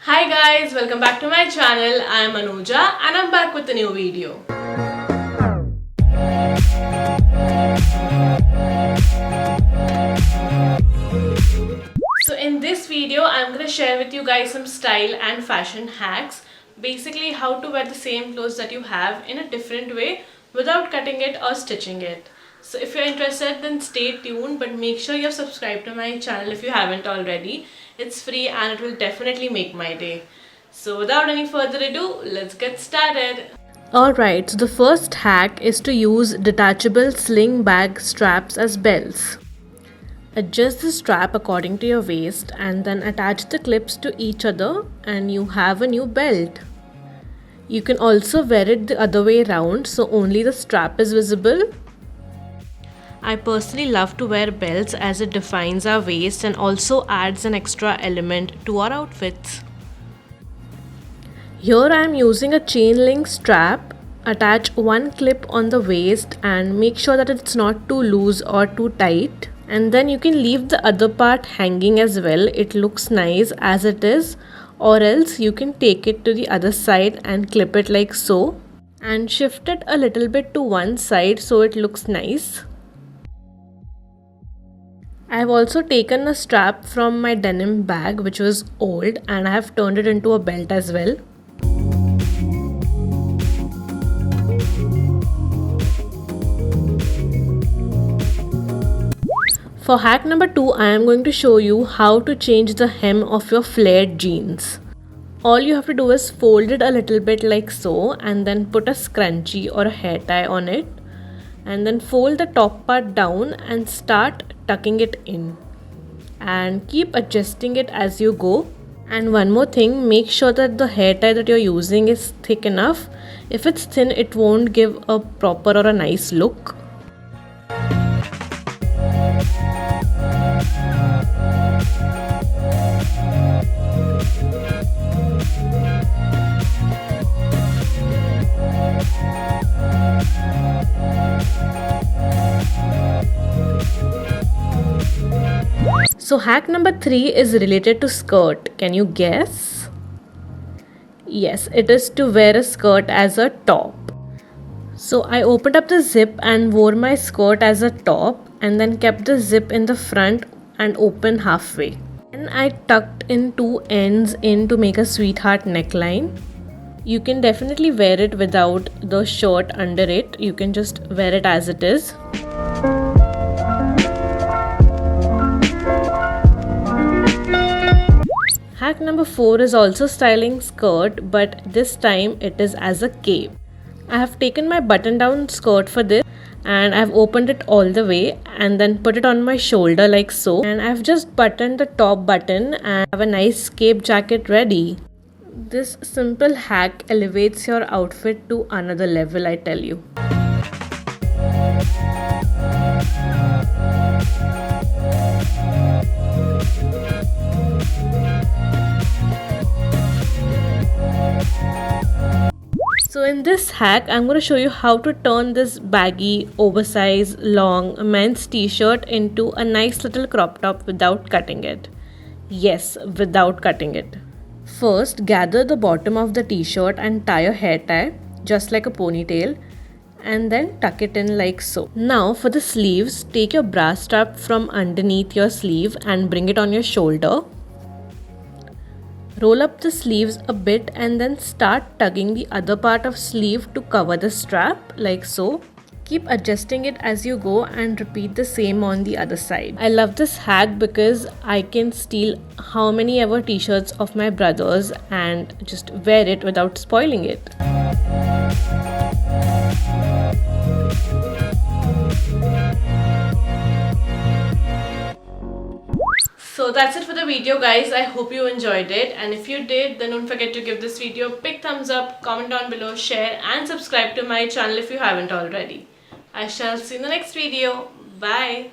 Hi guys, welcome back to my channel. I am Anuja and I'm back with a new video. So in this video, I'm going to share with you guys some style and fashion hacks. Basically how to wear the same clothes that you have in a different way without cutting it or stitching it. So if you're interested, then stay tuned, but make sure you're subscribed to my channel if you haven't already. It's free and it will definitely make my day. So without any further ado, let's get started. Alright, so the first hack is to use detachable sling bag straps as belts. Adjust the strap according to your waist and then attach the clips to each other and you have a new belt. You can also wear it the other way around so only the strap is visible. I personally love to wear belts as it defines our waist and also adds an extra element to our outfits. Here I am using a chain link strap. Attach one clip on the waist and make sure that it's not too loose or too tight. And then you can leave the other part hanging as well. It looks nice as it is, or else you can take it to the other side and clip it like so and shift it a little bit to one side so it looks nice. I have also taken a strap from my denim bag which was old and I have turned it into a belt as well. For hack number 2, I am going to show you how to change the hem of your flared jeans. All you have to do is fold it a little bit like so and then put a scrunchie or a hair tie on it. And then fold the top part down and start tucking it in. And keep adjusting it as you go. And one more thing, make sure that the hair tie that you're using is thick enough. If it's thin, it won't give a proper or a nice look. So hack number 3 is related to skirt. Can you guess? Yes, it is to wear a skirt as a top. So I opened up the zip and wore my skirt as a top and then kept the zip in the front and open halfway. And I tucked in two ends in to make a sweetheart neckline. You can definitely wear it without the shirt under it. You can just wear it as it is. Hack number 4 is also styling skirt, but this time it is as a cape. I have taken my button down skirt for this and I have opened it all the way and then put it on my shoulder like so. And I have just buttoned the top button and have a nice cape jacket ready. This simple hack elevates your outfit to another level, I tell you. So in this hack, I'm going to show you how to turn this baggy, oversized, long men's t-shirt into a nice little crop top without cutting it. Yes, without cutting it. First, gather the bottom of the t-shirt and tie a hair tie, just like a ponytail, and then tuck it in like so. Now for the sleeves, take your bra strap from underneath your sleeve and bring it on your shoulder. Roll up the sleeves a bit and then start tugging the other part of sleeve to cover the strap like so. Keep adjusting it as you go and repeat the same on the other side. I love this hack because I can steal how many ever t-shirts of my brothers and just wear it without spoiling it. So that's it for the video guys. I hope you enjoyed it, and if you did, then don't forget to give this video a big thumbs up, comment down below, share and subscribe to my channel if you haven't already. I shall see you in the next video. Bye.